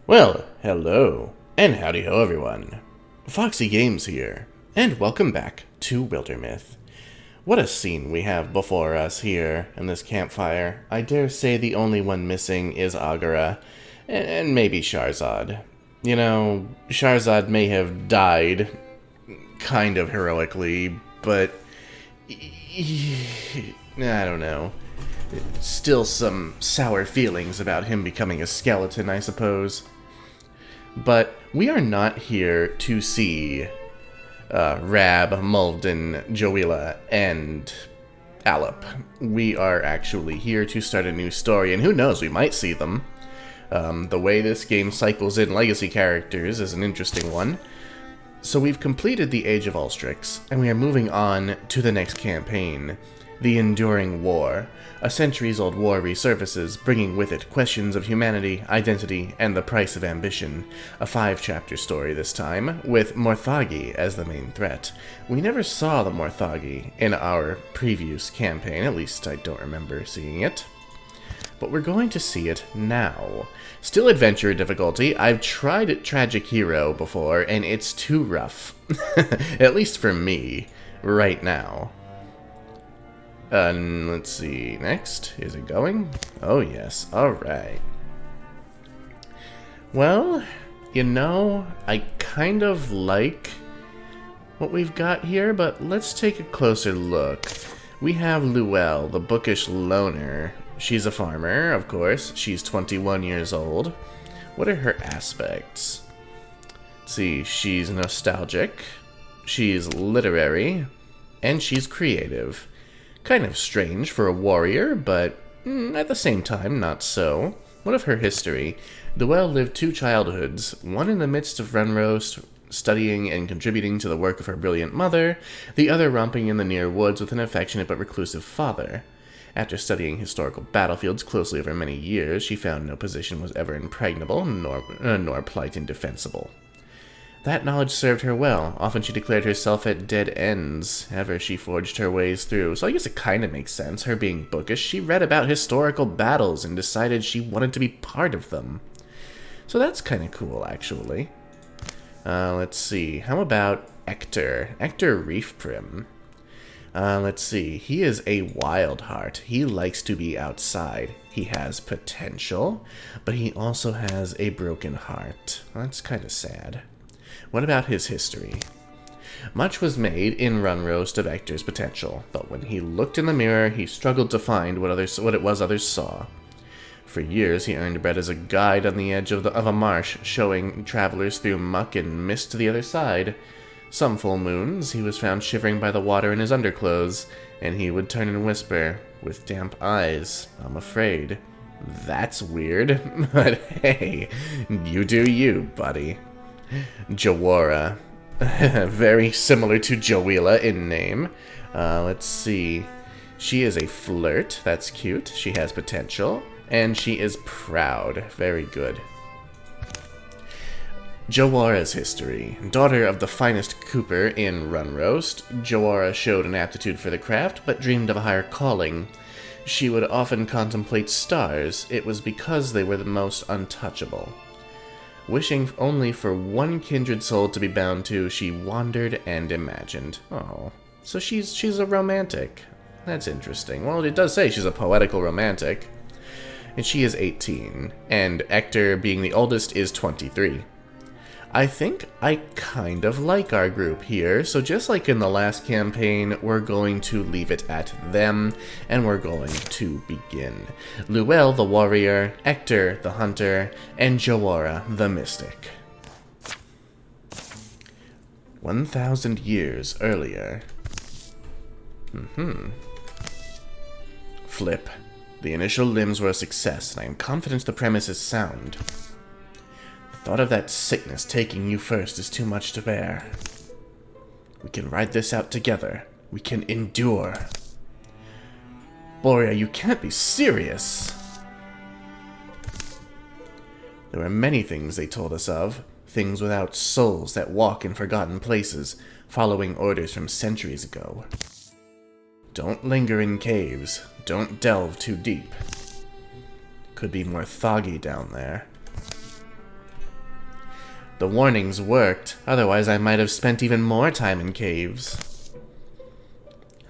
Well, hello, and howdy-ho everyone. Foxy Games here, and welcome back to Wildermyth. What a scene we have before us here in this campfire. I dare say the only one missing is Agara, and maybe Sharzad. You know, Sharzad may have died kind of heroically, but I don't know. Still some sour feelings about him becoming a skeleton, I suppose. But we are not here to see Rab, Mulden, Joella, and Alep. We are actually here to start a new story, and who knows, we might see them. The way this game cycles in legacy characters is an interesting one. So we've completed the Age of Ulstrix, and we are moving on to the next campaign, the Enduring War. A centuries-old war resurfaces, bringing with it questions of humanity, identity, and the price of ambition. A 5-chapter story this time, with Morthagi as the main threat. We never saw the Morthagi in our previous campaign, at least I don't remember seeing it. But we're going to see it now. Still adventure difficulty. I've tried Tragic Hero before, and it's too rough. At least for me, right now. Let's see. Next. Is it going? Oh, yes. Alright. Well, you know, I kind of like what we've got here, but let's take a closer look. We have Luelle, the bookish loner. She's a farmer, of course. She's 21 years old. What are her aspects? Let's see. She's nostalgic. She's literary. And she's creative. Kind of strange for a warrior, but at the same time, not so. What of her history? Luelle lived 2 childhoods, one in the midst of Runroast, studying and contributing to the work of her brilliant mother, the other romping in the near woods with an affectionate but reclusive father. After studying historical battlefields closely over many years, she found no position was ever impregnable, nor plight indefensible. That knowledge served her well. Often she declared herself at dead ends. Ever she forged her ways through. So I guess it kind of makes sense, her being bookish. She read about historical battles and decided she wanted to be part of them. So that's kind of cool, actually. Let's see. How about Ector? Ector Reefprim. Let's see. He is a wild heart. He likes to be outside. He has potential, but he also has a broken heart. That's kind of sad. What about his history? Much was made in Runroast of Ector's potential, but when he looked in the mirror, he struggled to find what it was others saw. For years, he earned bread as a guide on the edge of a marsh, showing travelers through muck and mist to the other side. Some full moons, he was found shivering by the water in his underclothes, and he would turn and whisper, with damp eyes, "I'm afraid." That's weird, but hey, you do you, buddy. Jawara. Very similar to Joella in name. Let's see. She is a flirt. That's cute. She has potential. And she is proud. Very good. Jawara's history. Daughter of the finest cooper in Runroast, Jawara showed an aptitude for the craft, but dreamed of a higher calling. She would often contemplate stars. It was because they were the most untouchable. Wishing only for one kindred soul to be bound to, she wandered and imagined. Oh, so she's a romantic. That's interesting. Well, it does say she's a poetical romantic. And she is 18, and Ector, being the oldest, is 23. I think I kind of like our group here, so just like in the last campaign, we're going to leave it at them, and we're going to begin. Luelle, the warrior, Ector, the hunter, and Jawara, the mystic. 1,000 years earlier. Flip. The initial limbs were a success, and I am confident the premise is sound. The thought of that sickness taking you first is too much to bear. We can ride this out together. We can endure. Boria, you can't be serious. There were many things they told us of. Things without souls that walk in forgotten places, following orders from centuries ago. Don't linger in caves. Don't delve too deep. Could be more thoggy down there. The warnings worked, otherwise I might have spent even more time in caves.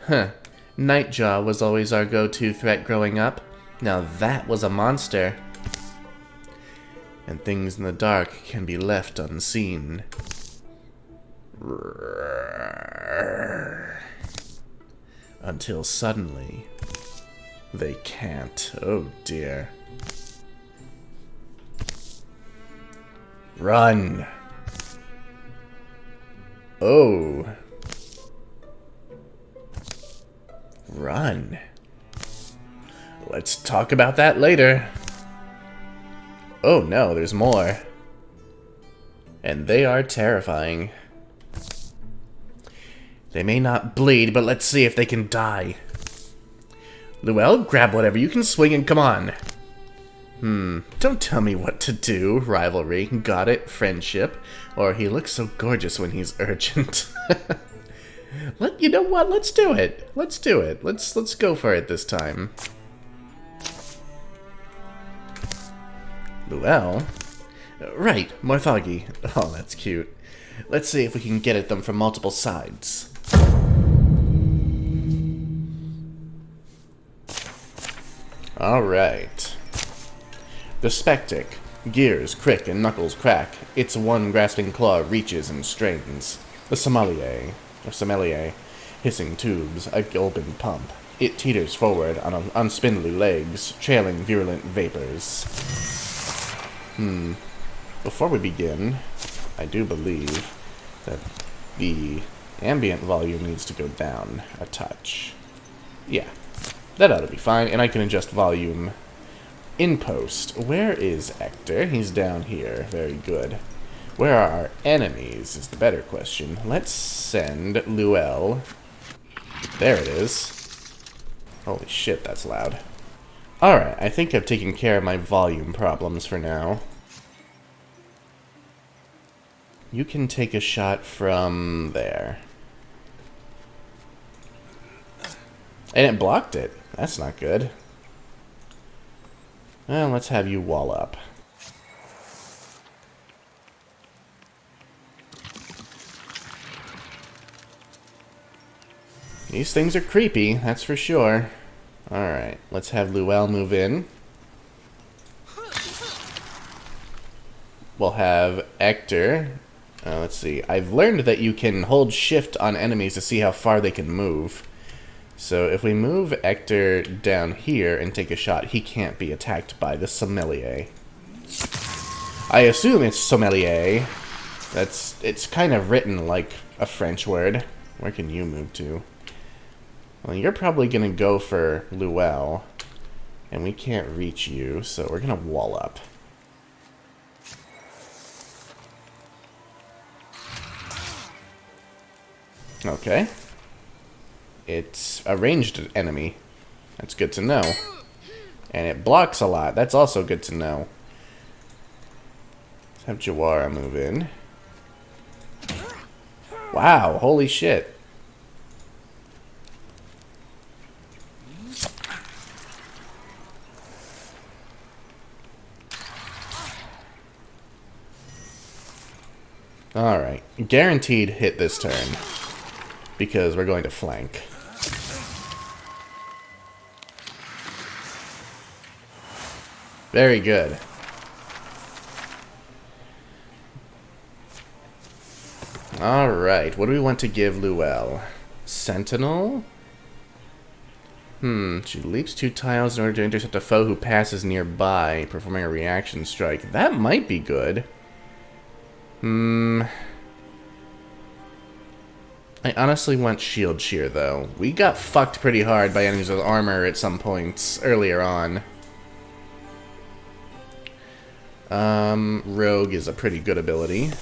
Huh. Nightjaw was always our go-to threat growing up. Now that was a monster. And things in the dark can be left unseen. Until suddenly, they can't. Oh dear. Run! Oh. Run. Let's talk about that later. Oh no, there's more. And they are terrifying. They may not bleed, but let's see if they can die. Luel, grab whatever you can swing and come on. Don't tell me what to do. Rivalry. Got it. Friendship. Or he looks so gorgeous when he's urgent. You know what? Let's do it. Let's do it. Let's go for it this time. Luel? Right, Morthagi. Oh, that's cute. Let's see if we can get at them from multiple sides. Alright. The Spectic. Gears crick and knuckles crack. Its one grasping claw reaches and strains. The sommelier. Hissing tubes, a gulping pump. It teeters forward on spindly legs, trailing virulent vapors. Before we begin, I do believe that the ambient volume needs to go down a touch. Yeah, that ought to be fine, and I can adjust volume in post. Where is Hector? He's down here. Very good. Where are our enemies is the better question. Let's send Luel. There it is. Holy shit, that's loud. Alright, I think I've taken care of my volume problems for now. You can take a shot from there. And it blocked it. That's not good. Well, let's have you wall up. These things are creepy, that's for sure. Alright, let's have Luel move in. We'll have Hector. Let's see. I've learned that you can hold shift on enemies to see how far they can move. So if we move Hector down here and take a shot, he can't be attacked by the sommelier. I assume it's sommelier. It's kind of written like a French word. Where can you move to? Well, you're probably going to go for Luel. And we can't reach you, so we're going to wall up. Okay. It's a ranged enemy. That's good to know. And it blocks a lot. That's also good to know. Let's have Jawara move in. Wow, holy shit. Alright. Guaranteed hit this turn. Because we're going to flank. Very good. Alright, what do we want to give Luel? Sentinel? She leaps 2 tiles in order to intercept a foe who passes nearby, performing a reaction strike. That might be good. I honestly want Shield Shear, though. We got fucked pretty hard by enemies with armor at some points earlier on. Rogue is a pretty good ability.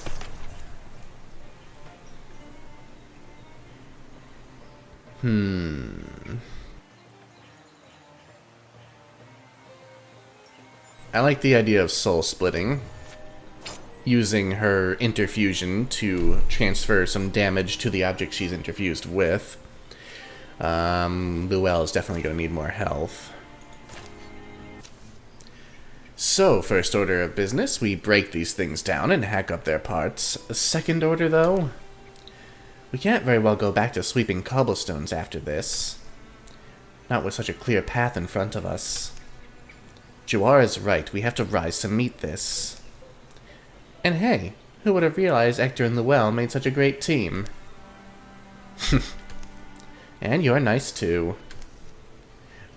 I like the idea of soul splitting. Using her interfusion to transfer some damage to the object she's interfused with. Luel is definitely going to need more health. So, first order of business, we break these things down and hack up their parts. Second order, though? We can't very well go back to sweeping cobblestones after this. Not with such a clear path in front of us. Juar is right, we have to rise to meet this. And hey, who would have realized Ector and Luell made such a great team? And you're nice too.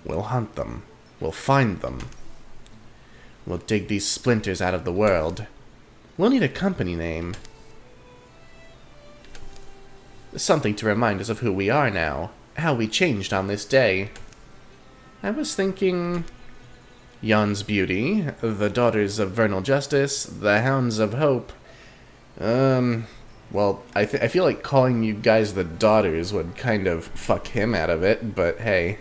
We'll hunt them. We'll find them. We'll dig these splinters out of the world. We'll need a company name. Something to remind us of who we are now. How we changed on this day. I was thinking... Yon's Beauty, the Daughters of Vernal Justice, the Hounds of Hope. Well, I feel like calling you guys the Daughters would kind of fuck him out of it, but hey.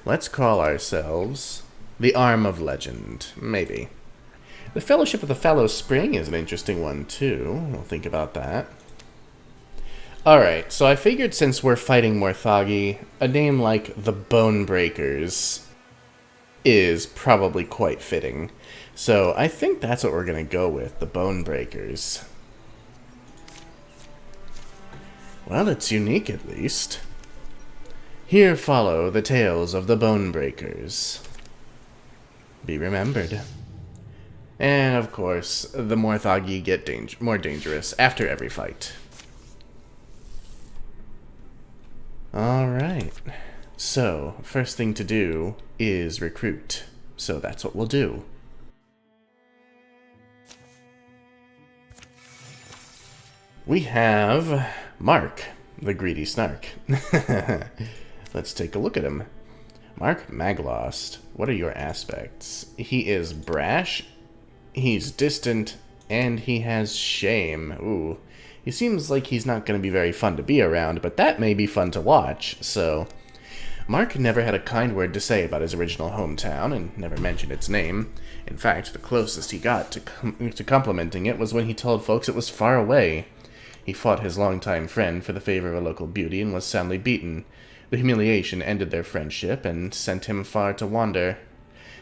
Let's call ourselves the Arm of Legend, maybe. The Fellowship of the Fallow Spring is an interesting one, too. We'll think about that. Alright, so I figured since we're fighting Morthagi, a name like the Bonebreakers is probably quite fitting. So I think that's what we're going to go with, the Bonebreakers. Well, it's unique at least. Here follow the tales of the Bonebreakers. Be remembered. And of course, the Morthagi get more dangerous after every fight. Alright, so first thing to do is recruit. So that's what we'll do. We have Mark, the Greedy Snark. Let's take a look at him. Mark Maglost, what are your aspects? He is brash, he's distant, and he has shame. Ooh. He seems like he's not going to be very fun to be around, but that may be fun to watch, so... Mark never had a kind word to say about his original hometown, and never mentioned its name. In fact, the closest he got to complimenting it was when he told folks it was far away. He fought his longtime friend for the favor of a local beauty and was soundly beaten. The humiliation ended their friendship and sent him far to wander.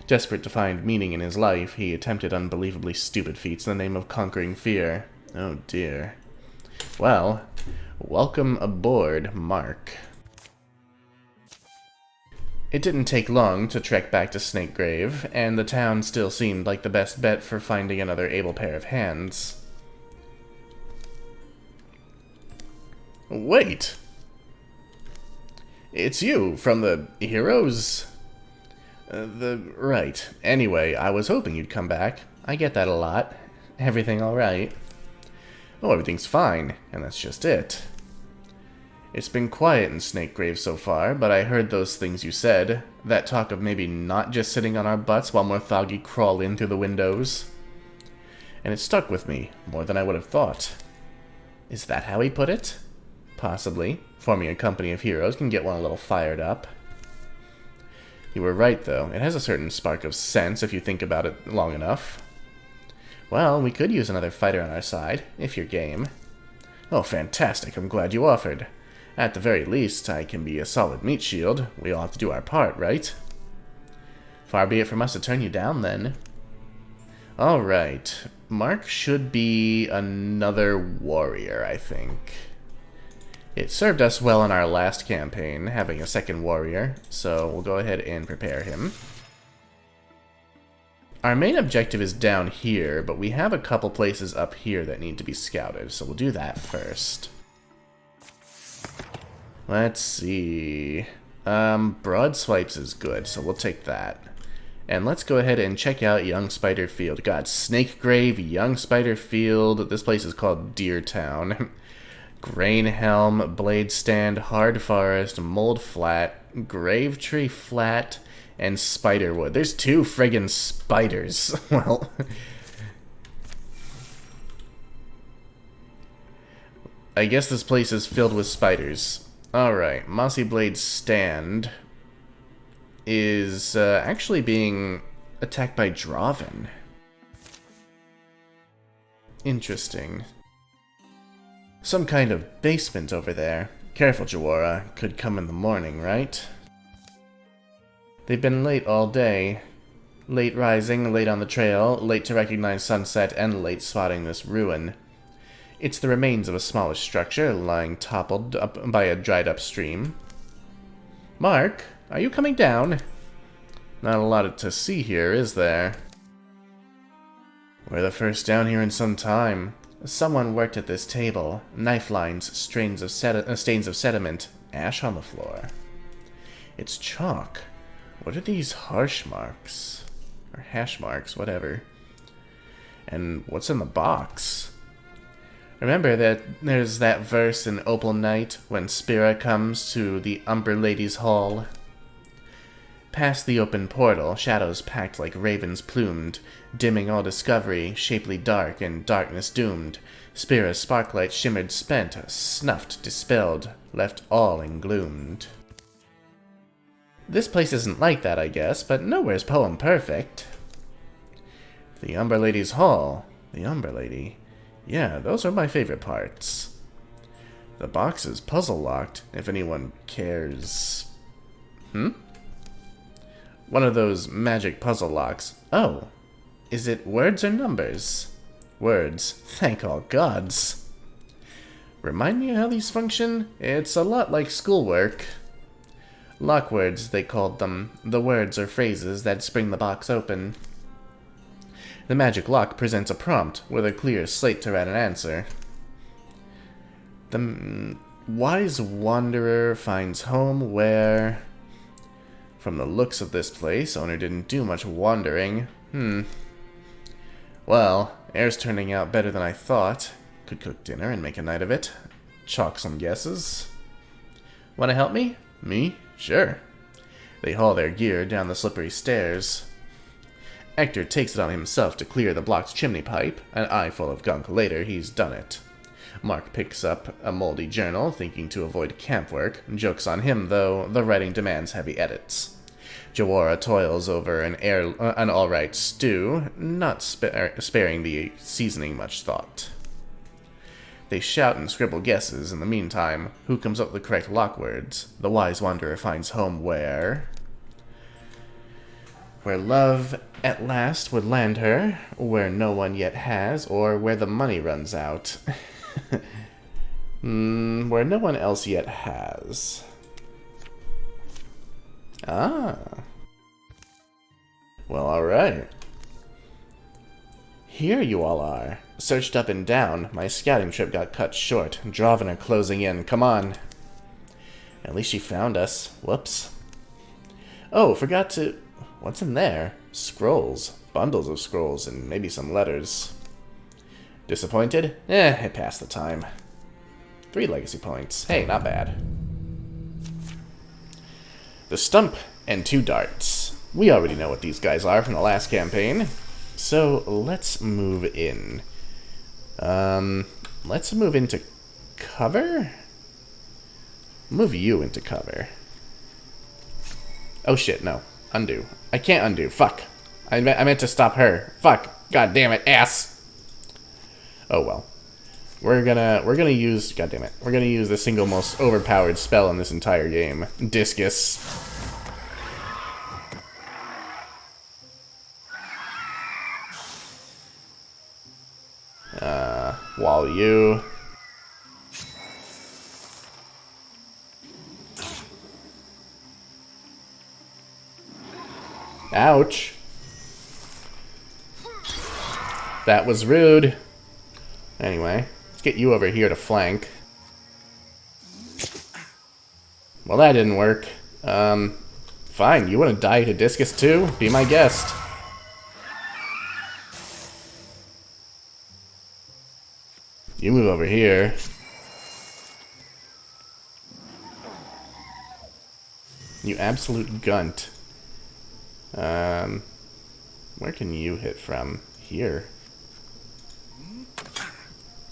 Desperate to find meaning in his life, he attempted unbelievably stupid feats in the name of conquering fear. Oh dear. Well, welcome aboard, Mark. It didn't take long to trek back to Snakegrave, and the town still seemed like the best bet for finding another able pair of hands. Wait! It's you, from the Heroes? Right. Anyway, I was hoping you'd come back. I get that a lot. Everything alright? Oh, everything's fine, and that's just it. It's been quiet in Snakegrave so far, but I heard those things you said. That talk of maybe not just sitting on our butts while Morthagi crawl in through the windows. And it stuck with me, more than I would have thought. Is that how he put it? Possibly. Forming a company of heroes can get one a little fired up. You were right, though. It has a certain spark of sense if you think about it long enough. Well, we could use another fighter on our side, if you're game. Oh, fantastic. I'm glad you offered. At the very least, I can be a solid meat shield. We all have to do our part, right? Far be it from us to turn you down, then. Alright. Mark should be another warrior, I think. It served us well in our last campaign, having a second warrior, so we'll go ahead and prepare him. Our main objective is down here, but we have a couple places up here that need to be scouted, so we'll do that first. Let's see. Broad Swipes is good, so we'll take that. And let's go ahead and check out Young Spider Field. God, Snakegrave, Young Spider Field. This place is called Deer Town. Grainhelm, Blade Stand, Hard Forest, Mold Flat, Grave Tree Flat, and Spiderwood. There's 2 friggin' spiders. Well... I guess this place is filled with spiders. Alright, Mossy Blade Stand is actually being attacked by Draven. Interesting. Some kind of basement over there. Careful, Jawara. Could come in the morning, right? They've been late all day. Late rising, late on the trail, late to recognize sunset, and late spotting this ruin. It's the remains of a smallish structure lying toppled up by a dried-up stream. Mark, are you coming down? Not a lot to see here, is there? We're the first down here in some time. Someone worked at this table. Knife lines, stains of sediment, ash on the floor. It's chalk. What are these harsh marks? Or hash marks, whatever. And what's in the box? Remember that there's that verse in Opal Night when Spira comes to the Umber Lady's Hall? Past the open portal, shadows packed like ravens plumed, dimming all discovery, shapely dark and darkness doomed. Spira's sparklight shimmered spent, snuffed, dispelled, left all engloomed. This place isn't like that, I guess, but nowhere's poem perfect. The Umber Lady's Hall. The Umber Lady. Yeah, those are my favorite parts. The box is puzzle locked, if anyone cares. One of those magic puzzle locks. Oh, is it words or numbers? Words. Thank all gods. Remind me how these function? It's a lot like schoolwork. Lock words, they called them. The words or phrases that spring the box open. The magic lock presents a prompt with a clear slate to write an answer. The wise wanderer finds home where... From the looks of this place, owner didn't do much wandering. Well, air's turning out better than I thought. Could cook dinner and make a night of it. Chalk some guesses. Wanna help me? Me? Sure. They haul their gear down the slippery stairs. Hector takes it on himself to clear the blocked chimney pipe. An eye full of gunk later, he's done it. Mark picks up a moldy journal, thinking to avoid camp work. Joke's on him, though. The writing demands heavy edits. Jawara toils over an all-right stew, not sparing the seasoning much thought. They shout and scribble guesses in the meantime. Who comes up with the correct lock words? The wise wanderer finds home where... Where love at last would land her, where no one yet has, or where the money runs out. Where no one else yet has. Ah. Well, alright. Here you all are. Searched up and down. My scouting trip got cut short. Dravana closing in. Come on. At least she found us. Whoops. Oh, forgot to... What's in there? Scrolls. Bundles of scrolls and maybe some letters. Disappointed? It passed the time. 3 legacy points. Hey, not bad. The stump and 2 darts. We already know what these guys are from the last campaign. So, let's move in. Let's move into cover? Move you into cover. Oh shit, no. Undo. I can't undo. Fuck. I meant to stop her. Fuck. God damn it, ass. Oh well. We're gonna use... God damn it. We're gonna use the single most overpowered spell in this entire game. Discus. Wall you. Ouch. That was rude. Anyway, let's get you over here to flank. Well, that didn't work. Fine. You want to die to Discus too? Be my guest. You move over here. You absolute gunt. Where can you hit from? Here.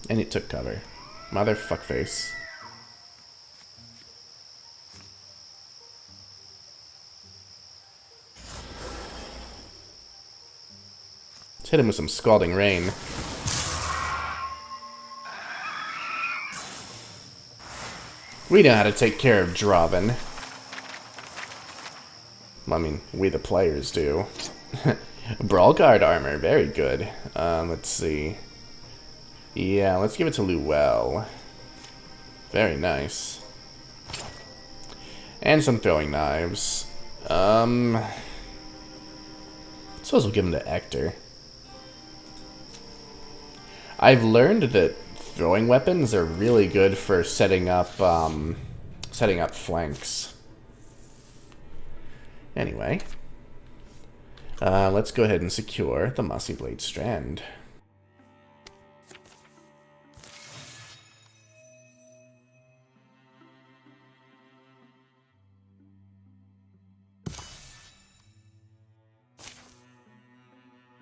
And it took cover. Motherfuckface. Let's hit him with some scalding rain. We know how to take care of Draven. I mean, we the players do. Brawl guard armor, very good. Let's see. Yeah, let's give it to Luell. Very nice. And some throwing knives. I suppose we'll give them to Hector. I've learned that throwing weapons are really good for setting up flanks. Anyway, let's go ahead and secure the Mossy Blade Strand.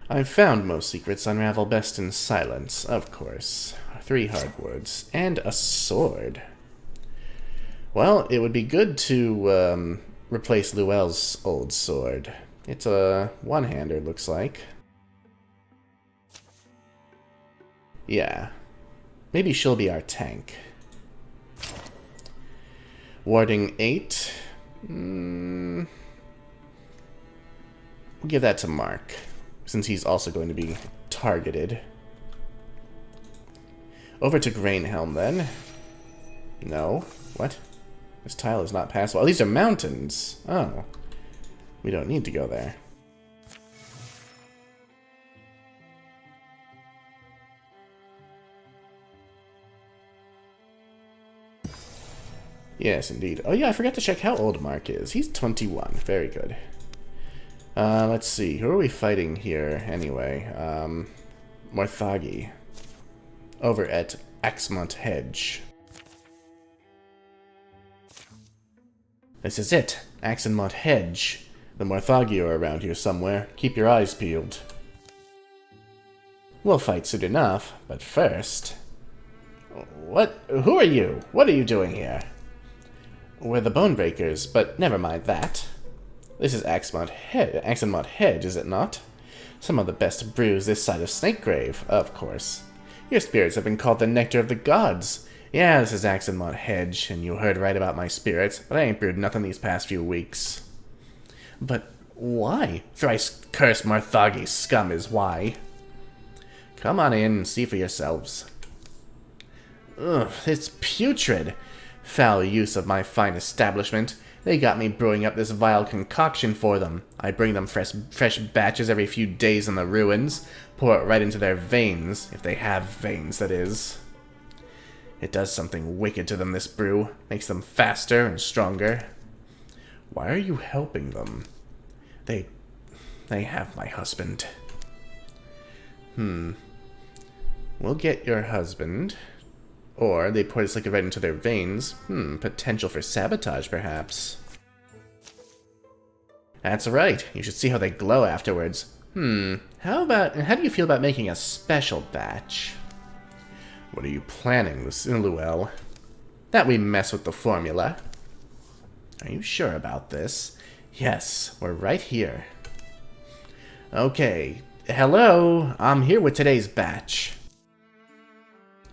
I've found most secrets unravel best in silence, of course. 3 hardwoods, and a sword. Well, it would be good to replace Luell's old sword. It's a one-hander, looks like. Yeah. Maybe she'll be our tank. Warding 8. We'll give that to Mark, since he's also going to be targeted. Over to Grainhelm, then. No. What? This tile is not passable. Oh, these are mountains. Oh. We don't need to go there. Yes, indeed. Oh, yeah, I forgot to check how old Mark is. He's 21. Very good. Let's see. Who are we fighting here, anyway? Morthagi. Over at Axmont Hedge. This is it. Axmont Hedge. The Morthagi are around here somewhere. Keep your eyes peeled. We'll fight soon enough, but first... What? Who are you? What are you doing here? We're the Bonebreakers, but never mind that. This is Axmont Hedge, is it not? Some of the best brews this side of Snakegrave, of course. Your spirits have been called the nectar of the gods. Yeah, this is Axmont Hedge, and you heard right about my spirits, but I ain't brewed nothing these past few weeks. But why? Thrice cursed Morthagi scum is why. Come on in and see for yourselves. Ugh, it's putrid. Foul use of my fine establishment. They got me brewing up this vile concoction for them. I bring them fresh batches every few days in the ruins. Pour it right into their veins, if they have veins, that is. It does something wicked to them, this brew. Makes them faster and stronger. Why are you helping them? They have my husband. We'll get your husband. Or they pour this liquid right into their veins. Potential for sabotage, perhaps. That's right. You should see how they glow afterwards. How do you feel about making a special batch? What are you planning, Luell? That we mess with the formula. Are you sure about this? Yes, we're right here. Okay. Hello, I'm here with today's batch.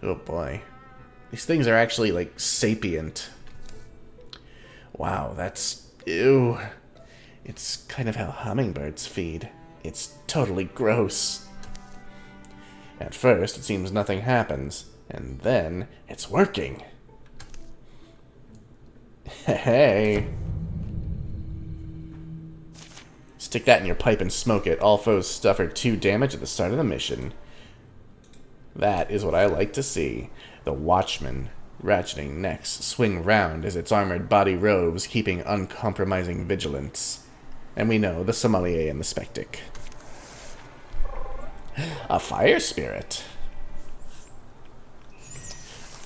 Oh boy. These things are actually, like, sapient. Wow, that's... ew. It's kind of how hummingbirds feed. It's totally gross. At first, it seems nothing happens. And then, it's working. Hey. Stick that in your pipe and smoke it. All foes suffer 2 damage at the start of the mission. That is what I like to see. The Watchman, ratcheting necks, swing round as its armored body roves, keeping uncompromising vigilance. And we know the sommelier and the spectic. A fire spirit.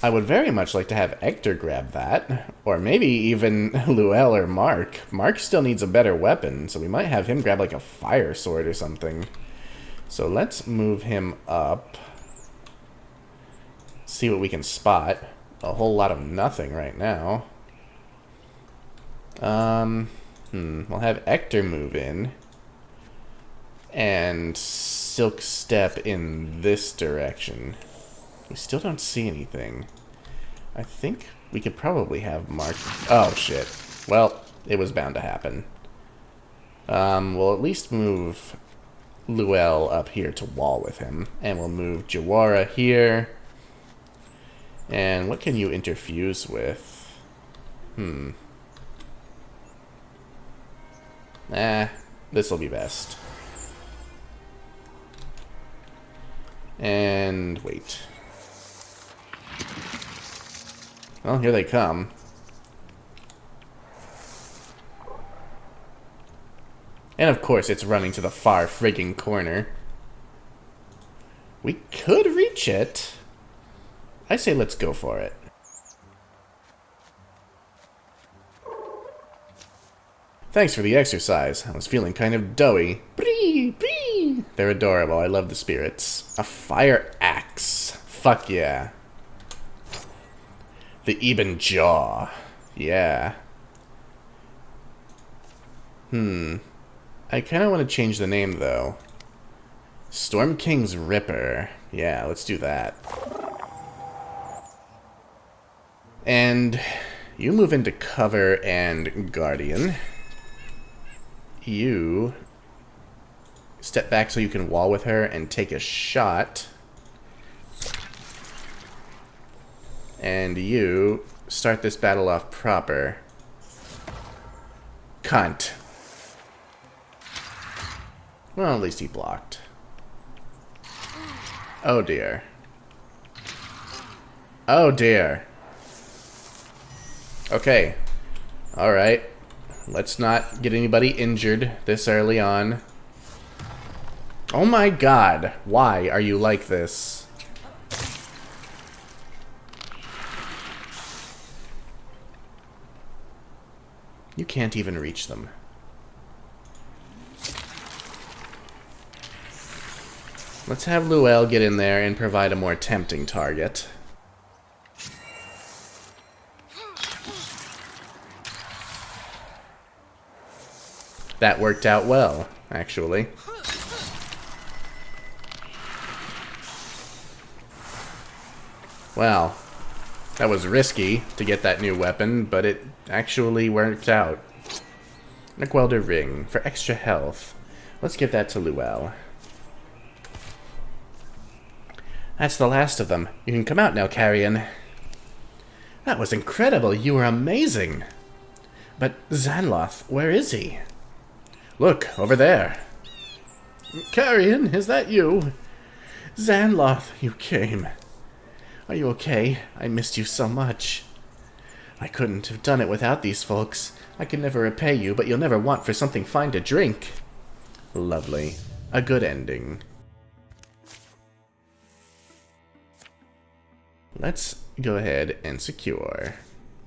I would very much like to have Hector grab that. Or maybe even Luell or Mark. Mark still needs a better weapon, so we might have him grab like a fire sword or something. So let's move him up. See what we can spot. A whole lot of nothing right now. We'll have Hector move in. And Silk Step in this direction. We still don't see anything. I think we could probably have Mark... Oh, shit. Well, it was bound to happen. We'll at least move Luel up here to wall with him. And we'll move Jawara here. And what can you interfuse with? This'll be best. And wait. Well, here they come. And of course it's running to the far frigging corner. We could reach it. I say let's go for it. Thanks for the exercise. I was feeling kind of doughy. Bree, bree. They're adorable. I love the spirits. A fire axe. Fuck yeah. The Eben Jaw. Yeah. I kind of want to change the name, though. Storm King's Ripper. Yeah, let's do that. And you move into cover and guardian. You step back so you can wall with her and take a shot. And you start this battle off proper. Cunt. Well, at least he blocked. Oh dear. Oh dear. Okay. Alright. Let's not get anybody injured this early on. Oh my god. Why are you like this? You can't even reach them. Let's have Luel get in there and provide a more tempting target. That worked out well, actually. Well, that was risky to get that new weapon, but it actually worked out. A Welder ring for extra health. Let's give that to Luel. That's the last of them. You can come out now, Carrion. That was incredible. You were amazing. But Zanloth, where is he? Look, over there. Carrion, is that you? Zanloth, you came. Are you okay? I missed you so much. I couldn't have done it without these folks. I could never repay you, but you'll never want for something fine to drink. Lovely. A good ending. Let's go ahead and secure.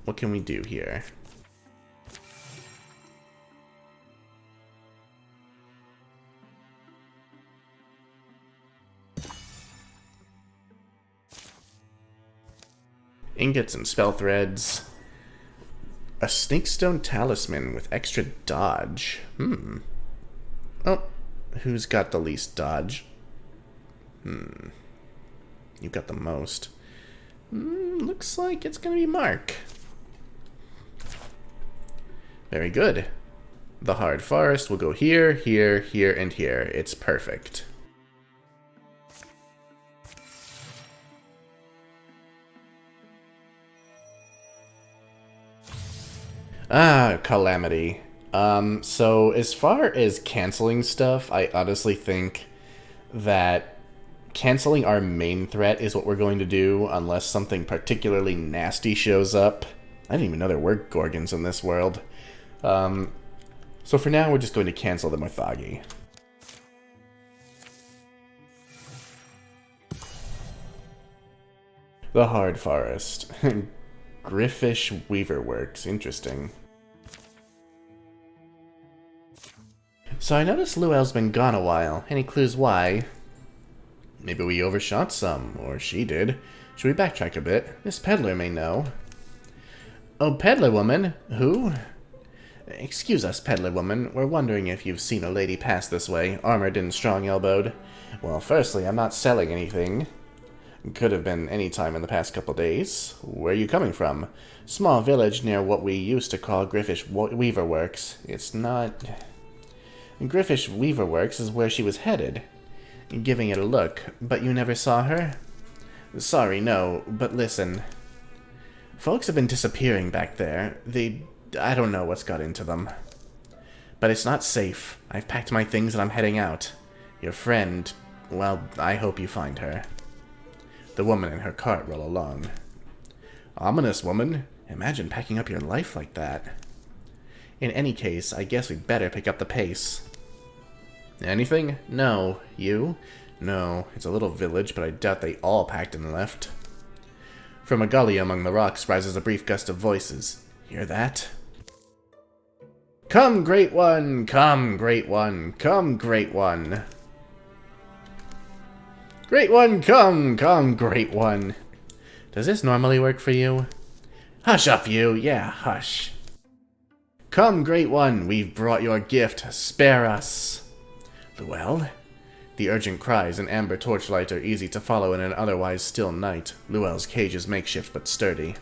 What can we do here? Ingots and spell threads. A snakestone talisman with extra dodge. Oh, who's got the least dodge? You've got the most. Looks like it's gonna be Mark. Very good. The hard forest will go here, here, here, and here. It's perfect. Ah, Calamity. So as far as canceling stuff, I honestly think that canceling our main threat is what we're going to do, unless something particularly nasty shows up. I didn't even know there were Gorgons in this world. So for now, we're just going to cancel the Morthagi. The Hard Forest. Griffish Weaverworks. Interesting. So I noticed Luel's been gone a while. Any clues why? Maybe we overshot some, or she did. Should we backtrack a bit? This peddler may know. Oh, peddler woman? Who? Excuse us, peddler woman. We're wondering if you've seen a lady pass this way, armored and strong-elbowed. Well, firstly, I'm not selling anything. Could have been any time in the past couple days. Where are you coming from? Small village near what we used to call Griffish Weaverworks. It's not... Griffish Weaver Works is where she was headed. Giving it a look, but you never saw her? Sorry, no, but listen. Folks have been disappearing back there. I don't know what's got into them. But it's not safe. I've packed my things and I'm heading out. Your friend, well, I hope you find her. The woman and her cart roll along. Ominous woman. Imagine packing up your life like that. In any case, I guess we'd better pick up the pace. Anything? No. You? No. It's a little village, but I doubt they all packed and left. From a gully among the rocks rises a brief gust of voices. Hear that? Come, Great One! Come, Great One! Come, Great One! Great One, come! Come, Great One! Does this normally work for you? Hush up, you! Yeah, hush. Come, Great One! We've brought your gift. Spare us! Luelle? The urgent cries and amber torchlight are easy to follow in an otherwise still night. Luelle's cage is makeshift but sturdy.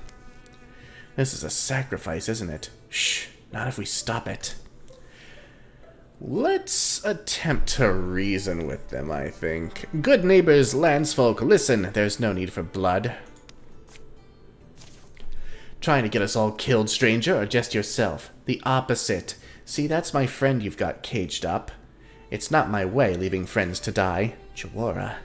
This is a sacrifice, isn't it? Shh, not if we stop it. Let's attempt to reason with them, I think. Good neighbors, landsfolk, listen, there's no need for blood. Trying to get us all killed, stranger, or just yourself? The opposite. See, that's my friend you've got caged up. It's not my way, leaving friends to die. Jawara.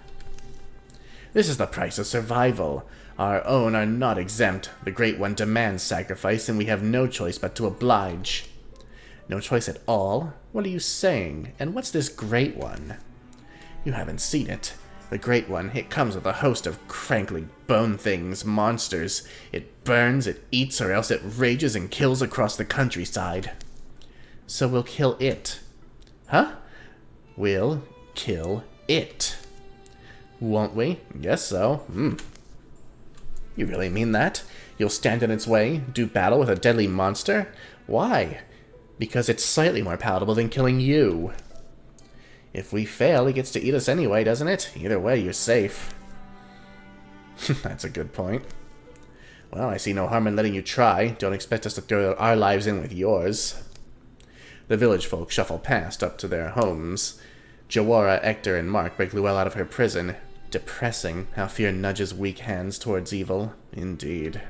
This is the price of survival. Our own are not exempt. The Great One demands sacrifice, and we have no choice but to oblige. No choice at all? What are you saying? And what's this Great One? You haven't seen it. The Great One, it comes with a host of crankly bone things, monsters. It burns, it eats, or else it rages and kills across the countryside. So we'll kill it. Huh? We'll kill it. Won't we? Guess so. You really mean that? You'll stand in its way, do battle with a deadly monster? Why? Because it's slightly more palatable than killing you. If we fail, it gets to eat us anyway, doesn't it? Either way, you're safe. That's a good point. Well, I see no harm in letting you try. Don't expect us to throw our lives in with yours. The village folk shuffle past, up to their homes. Jawara, Ector, and Mark break Luelle out of her prison. Depressing, how fear nudges weak hands towards evil. Indeed.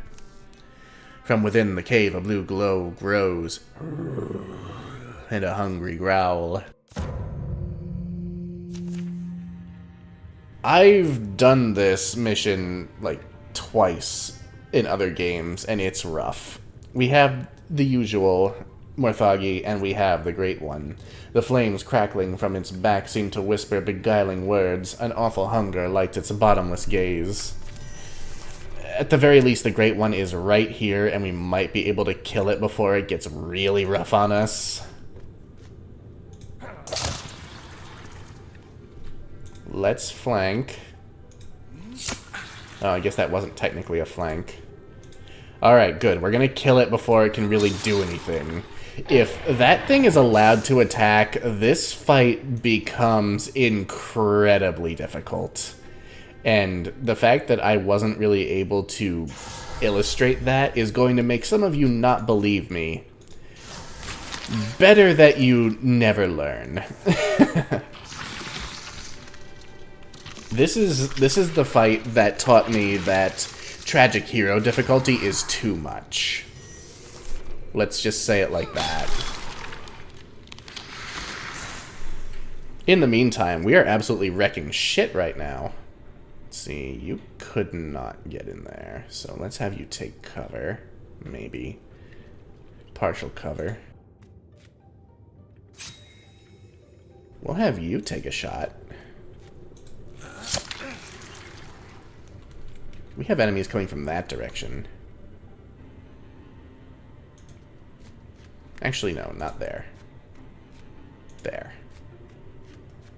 From within the cave, a blue glow grows. And a hungry growl. I've done this mission, like, twice in other games, and it's rough. We have the usual Morthagi, and we have the Great One. The flames crackling from its back seem to whisper beguiling words. An awful hunger lights its bottomless gaze. At the very least, the Great One is right here, and we might be able to kill it before it gets really rough on us. Let's flank. Oh, I guess that wasn't technically a flank. Alright, good. We're gonna kill it before it can really do anything. If that thing is allowed to attack, this fight becomes incredibly difficult. And the fact that I wasn't really able to illustrate that is going to make some of you not believe me. Better that you never learn. This is the fight that taught me that tragic hero difficulty is too much. Let's just say it like that. In the meantime, we are absolutely wrecking shit right now. Let's see, you could not get in there, so let's have you take cover. Maybe. Partial cover. We'll have you take a shot. We have enemies coming from that direction. Actually, no, not there. There.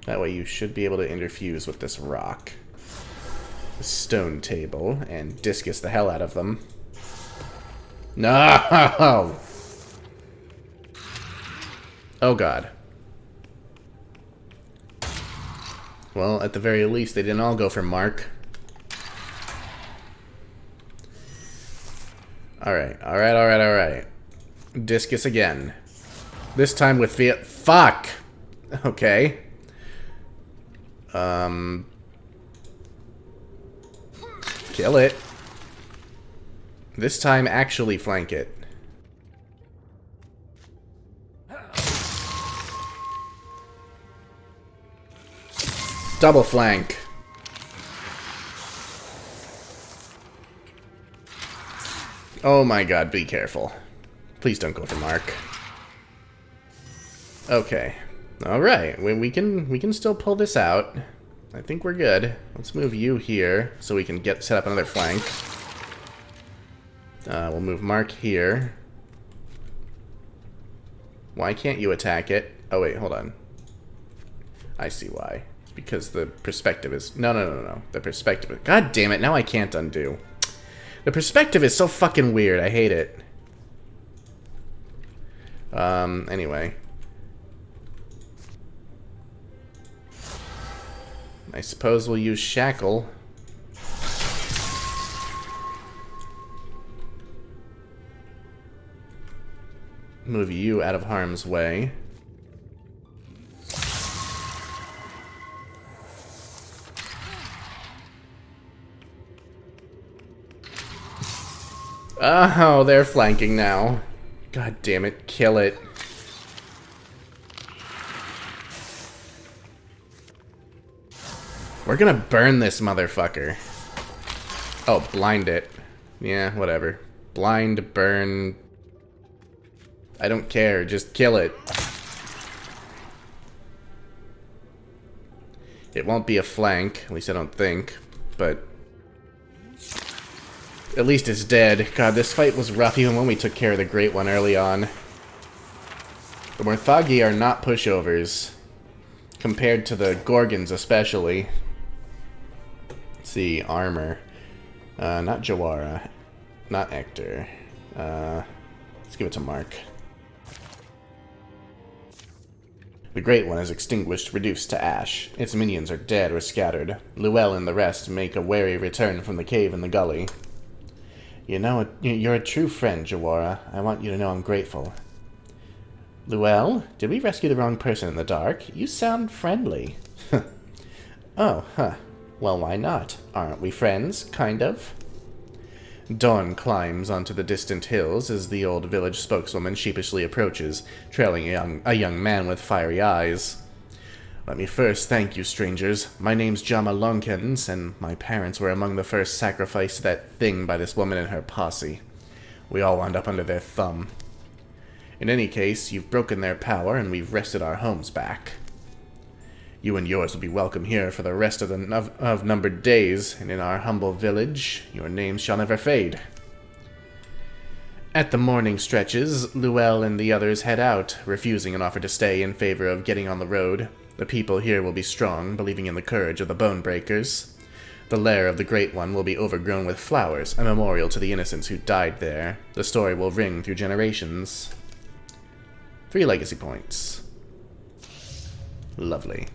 That way you should be able to interfuse with this rock. The stone table, and discus the hell out of them. No! Oh god. Well, at the very least, they didn't all go for Mark. Alright, alright, alright, alright. Discus again. This time with Fiat. Fuck! Okay. Kill it. This time, actually flank it. Double flank. Oh my god, be careful. Please don't go for Mark. Okay. Alright, we can still pull this out. I think we're good. Let's move you here so we can set up another flank. We'll move Mark here. Why can't you attack it? Oh wait, hold on. I see why. It's because the perspective is... No. The perspective is... God damn it, now I can't undo. The perspective is so fucking weird. I hate it. Anyway. I suppose we'll use Shackle. Move you out of harm's way. Oh, they're flanking now. God damn it, kill it. We're gonna burn this motherfucker. Oh, blind it. Yeah, whatever. Blind, burn... I don't care, just kill it. It won't be a flank, at least I don't think, but... At least it's dead. God, this fight was rough even when we took care of the Great One early on. The Morthagi are not pushovers. Compared to the Gorgons especially. Let's see, armor. Not Jawara. Not Hector. Let's give it to Mark. The Great One is extinguished, reduced to ash. Its minions are dead or scattered. Luel and the rest make a wary return from the cave in the gully. You know, you're a true friend, Jawara. I want you to know I'm grateful. Luel, did we rescue the wrong person in the dark? You sound friendly. Oh, huh. Well, why not? Aren't we friends? Kind of. Dawn climbs onto the distant hills as the old village spokeswoman sheepishly approaches, trailing a young man with fiery eyes. Let me first thank you, strangers. My name's Jama Lonkens, and my parents were among the first sacrificed to that thing by this woman and her posse. We all wound up under their thumb. In any case, you've broken their power, and we've wrested our homes back. You and yours will be welcome here for the rest of the numbered days, and in our humble village, your names shall never fade. At the morning stretches, Luel and the others head out, refusing an offer to stay in favor of getting on the road. The people here will be strong, believing in the courage of the Bonebreakers. The lair of the Great One will be overgrown with flowers, a memorial to the innocents who died there. The story will ring through generations. 3 legacy points. Lovely.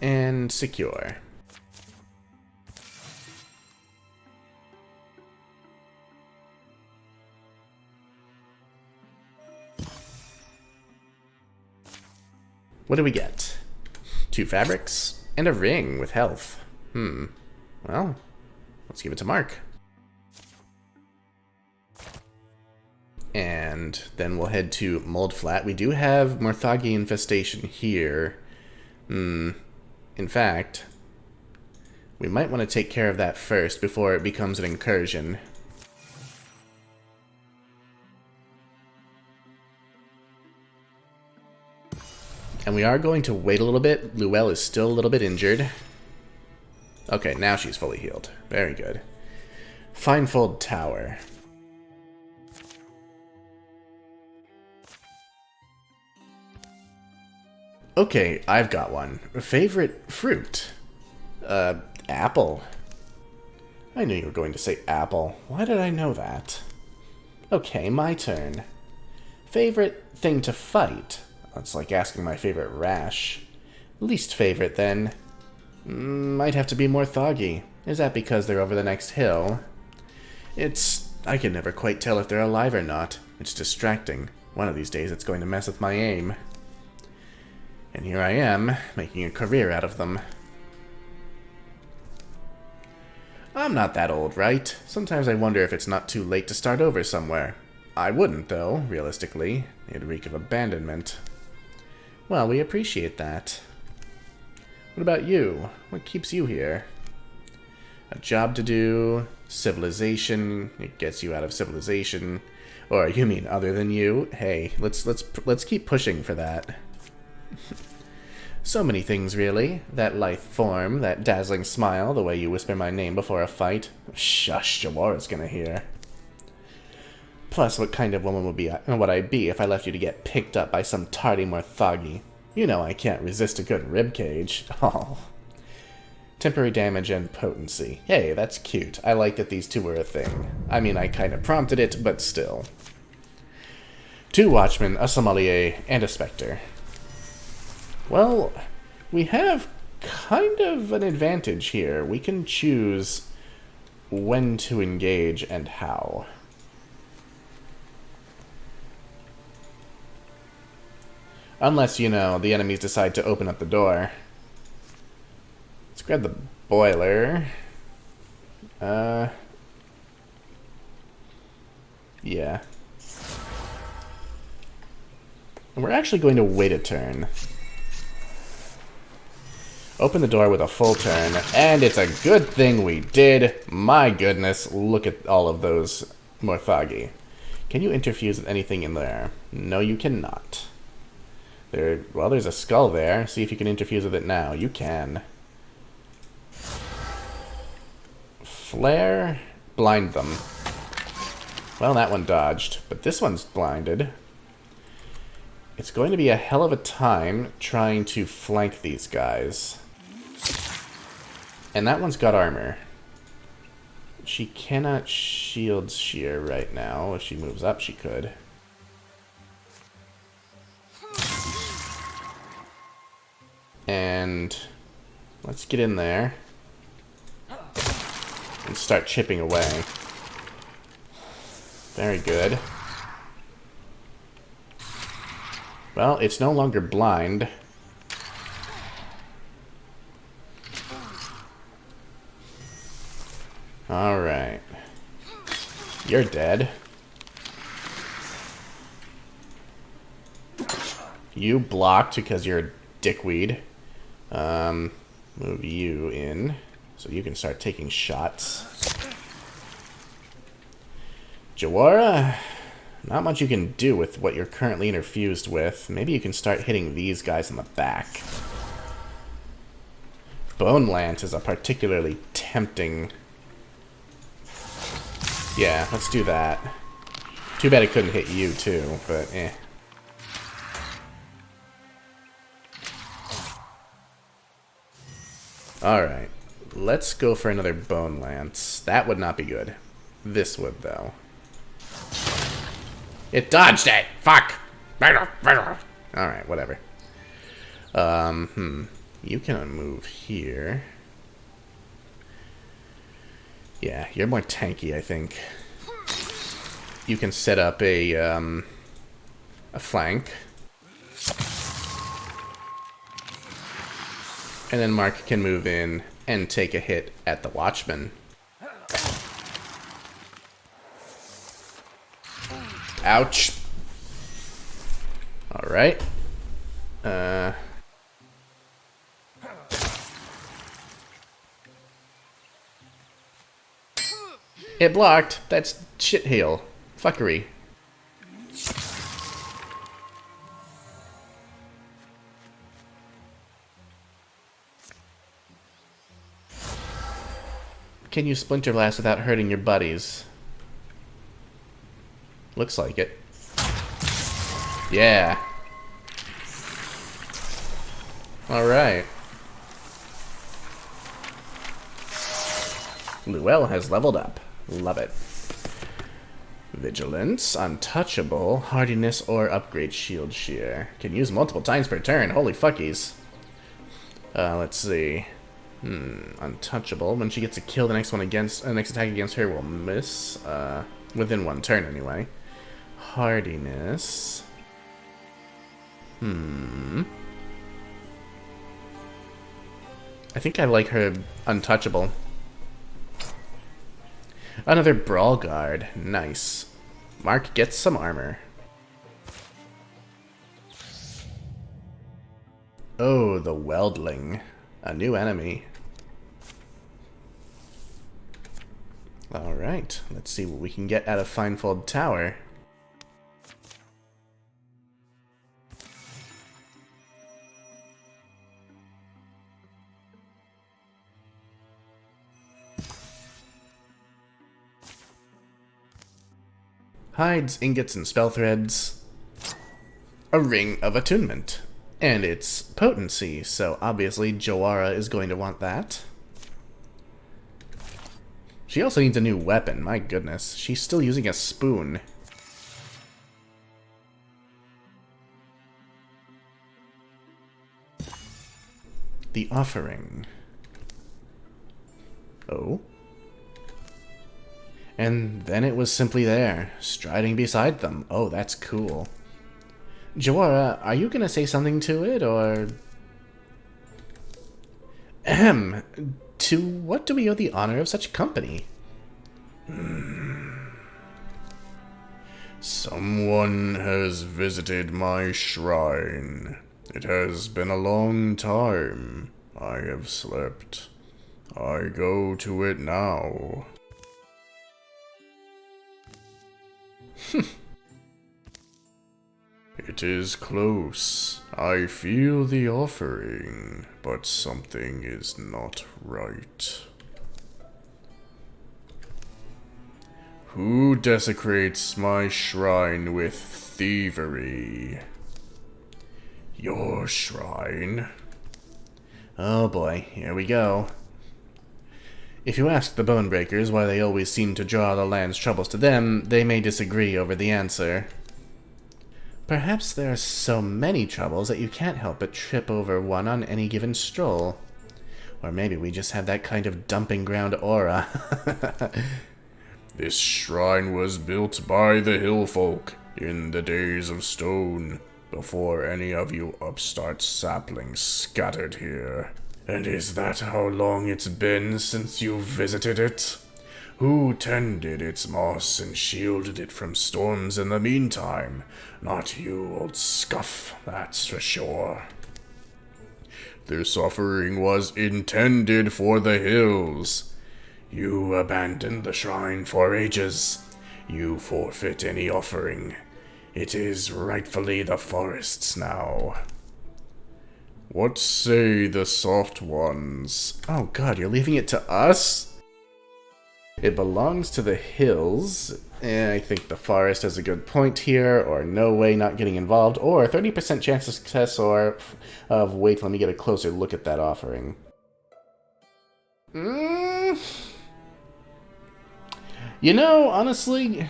And secure. What do we get? 2 fabrics and a ring with health. Well, let's give it to Mark. And then we'll head to Mold Flat. We do have Morthagi infestation here. In fact, we might want to take care of that first before it becomes an incursion. And we are going to wait a little bit. Luel is still a little bit injured. Okay, now she's fully healed. Very good. Finefold Tower. Okay, I've got one. Favorite fruit? Apple. I knew you were going to say apple. Why did I know that? Okay, my turn. Favorite thing to fight? That's like asking my favorite rash. Least favorite, then? Might have to be Morthagi. Is that because they're over the next hill? I can never quite tell if they're alive or not. It's distracting. One of these days it's going to mess with my aim. And here I am, making a career out of them. I'm not that old, right? Sometimes I wonder if it's not too late to start over somewhere. I wouldn't, though, realistically. It'd reek of abandonment. Well, we appreciate that. What about you? What keeps you here? A job to do, civilization, it gets you out of civilization. Or you mean other than you? Hey, let's keep pushing for that. So many things, really. That lithe form, that dazzling smile, the way you whisper my name before a fight. Shush, Jawora's gonna hear. Plus, what kind of woman would I be if I left you to get picked up by some tardy Morthagi? You know I can't resist a good ribcage. Oh. Temporary damage and potency. Hey, that's cute. I like that these two were a thing. I mean, I kind of prompted it, but still. 2 watchmen, a sommelier, and a specter. Well, we have kind of an advantage here. We can choose when to engage and how. Unless, you know, the enemies decide to open up the door. Let's grab the boiler. Yeah. And we're actually going to wait a turn. Open the door with a full turn, and it's a good thing we did. My goodness, look at all of those Morthagi. Can you interfuse with anything in there? No, you cannot. Well, there's a skull there. See if you can interfuse with it now. You can. Flare. Blind them. Well, that one dodged, but this one's blinded. It's going to be a hell of a time trying to flank these guys. And that one's got armor. She cannot shield shear right now. If she moves up, she could. And let's get in there and start chipping away. Very good. Well, it's no longer blind. Alright. You're dead. You blocked because you're a dickweed. Move you in so you can start taking shots. Jawara, not much you can do with what you're currently interfused with. Maybe you can start hitting these guys in the back. Bone Lance is a particularly tempting... Yeah, let's do that. Too bad it couldn't hit you too, but eh. Alright, let's go for another Bone Lance. That would not be good. This would, though. It dodged it! Fuck! Alright, whatever. You can move here. Yeah, you're more tanky, I think. You can set up a flank. And then Mark can move in and take a hit at the Watchman. Ouch. Alright. It blocked. That's shit heal. Fuckery. Can you Splinter Blast without hurting your buddies? Looks like it. Yeah. Alright. Luel has leveled up. Love it. Vigilance, Untouchable, Hardiness, or Upgrade Shield Shear. Can use multiple times per turn. Holy fuckies. Let's see. Untouchable. When she gets a kill, the next attack against her will miss. Within one turn, anyway. hardiness. I think I like her untouchable. Another brawl guard. Nice. Mark gets some armor. Oh, the Weldling. A new enemy. Alright, let's see what we can get out of Finefold Tower. Hides, ingots, and spell threads. A ring of attunement. And it's potency, so obviously Jawara is going to want that. She also needs a new weapon, my goodness. She's still using a spoon. The offering. Oh. And then it was simply there, striding beside them. Oh, that's cool. Jawara, are you gonna say something to it, or... Ahem. To what do we owe the honor of such company? Someone has visited my shrine. It has been a long time. I have slept. I go to it now. It is close. I feel the offering, but something is not right. Who desecrates my shrine with thievery? Your shrine? Oh boy, here we go. If you ask the Bonebreakers why they always seem to draw the land's troubles to them, they may disagree over the answer. Perhaps there are so many troubles that you can't help but trip over one on any given stroll. Or maybe we just have that kind of dumping ground aura. This shrine was built by the hill folk in the days of stone, before any of you upstart saplings scattered here. And is that how long it's been since you visited it? Who tended its moss and shielded it from storms in the meantime? Not you, old scuff, that's for sure. This offering was intended for the hills. You abandoned the shrine for ages. You forfeit any offering. It is rightfully the forest's now. What say the soft ones? Oh god, you're leaving it to us? It belongs to the hills. I think the forest has a good point here, or no way not getting involved, or 30% chance of success, or wait, let me get a closer look at that offering. You know, honestly,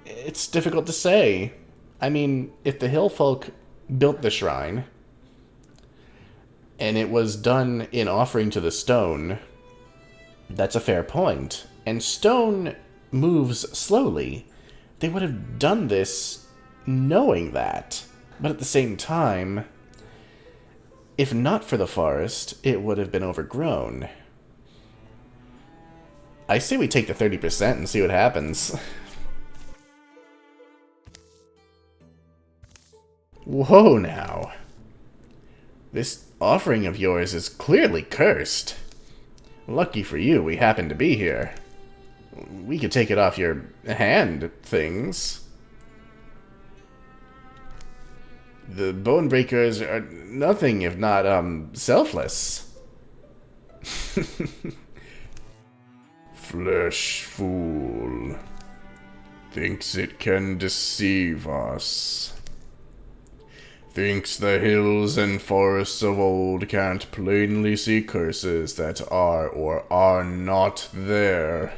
it's difficult to say. I mean, if the hill folk built the shrine, and it was done in offering to the stone, that's a fair point. And stone moves slowly. They would have done this knowing that. But at the same time, if not for the forest, it would have been overgrown. I say we take the 30% and see what happens. Whoa now. This offering of yours is clearly cursed. Lucky for you, we happen to be here. We could take it off your hand things. The Bonebreakers are nothing if not, selfless. Flesh fool. Thinks it can deceive us. Thinks the hills and forests of old can't plainly see curses that are or are not there.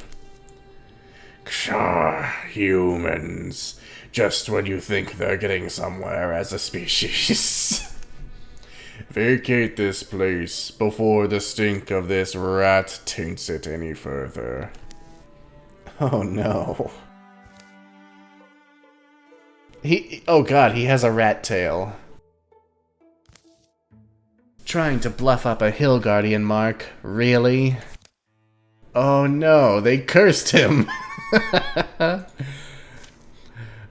Ksha, humans. Just when you think they're getting somewhere as a species. Vacate this place before the stink of this rat taints it any further. Oh no. Oh god, he has a rat tail. Trying to bluff up a hill guardian, Mark. Really? Oh no, they cursed him!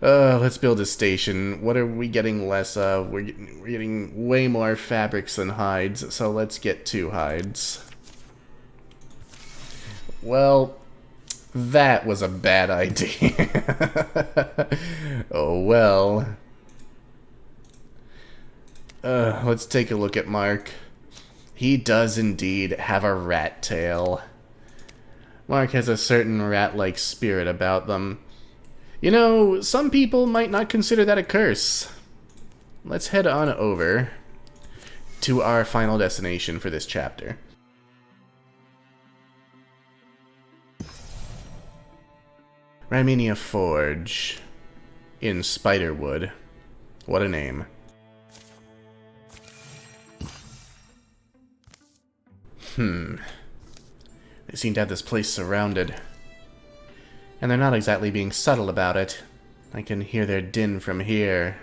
Let's build a station. What are we getting less of? We're getting way more fabrics than hides, so let's get 2 hides. Well, that was a bad idea. Oh well. Let's take a look at Mark. He does indeed have a rat tail. Mark has a certain rat-like spirit about them. You know, some people might not consider that a curse. Let's head on over to our final destination for this chapter. Romania Forge in Spiderwood. What a name. They seem to have this place surrounded. And they're not exactly being subtle about it. I can hear their din from here.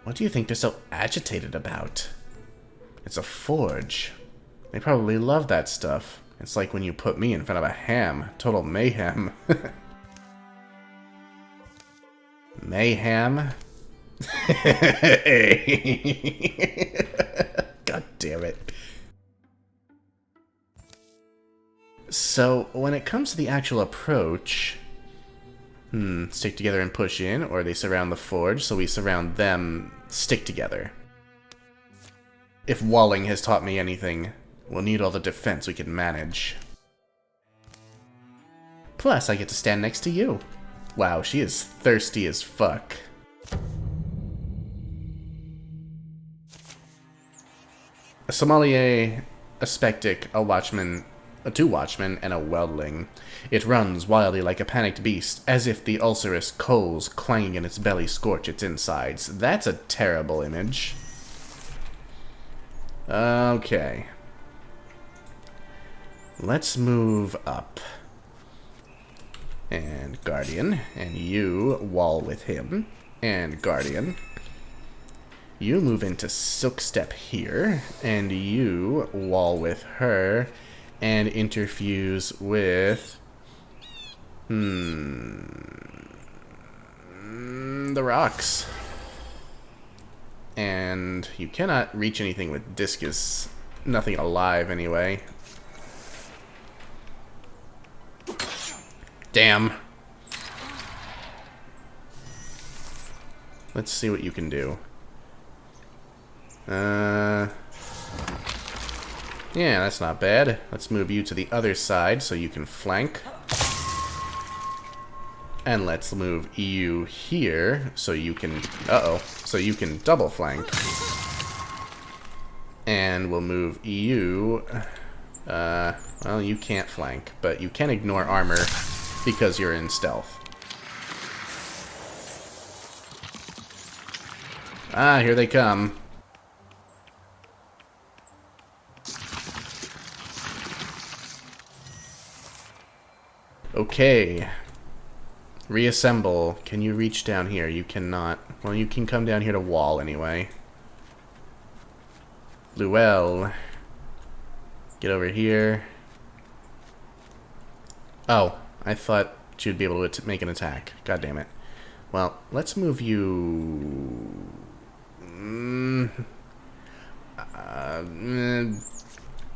What do you think they're so agitated about? It's a forge. They probably love that stuff. It's like when you put me in front of a ham. Total mayhem. Mayhem? God damn it. So, when it comes to the actual approach... stick together and push in, or they surround the forge, so we surround them, stick together. If walling has taught me anything, we'll need all the defense we can manage. Plus, I get to stand next to you. Wow, she is thirsty as fuck. A sommelier, a spectic, a watchman, 2 watchmen, and a weldling. It runs wildly like a panicked beast, as if the ulcerous coals clanging in its belly scorch its insides. That's a terrible image. Okay. Let's move up. And Guardian, and you wall with him, and Guardian. You move into Silk Step here, and you wall with her, and interfuse with... the rocks. And you cannot reach anything with discus. Nothing alive, anyway. Damn. Let's see what you can do. Yeah, that's not bad. Let's move you to the other side so you can flank. And let's move you here so you can... so you can double flank. And we'll move you... well, you can't flank, but you can ignore armor because you're in stealth. Ah, here they come. Okay. Reassemble. Can you reach down here? You cannot. Well, you can come down here to wall anyway. Luell. Get over here. Oh, I thought she'd be able to make an attack. God damn it. Well, let's move you...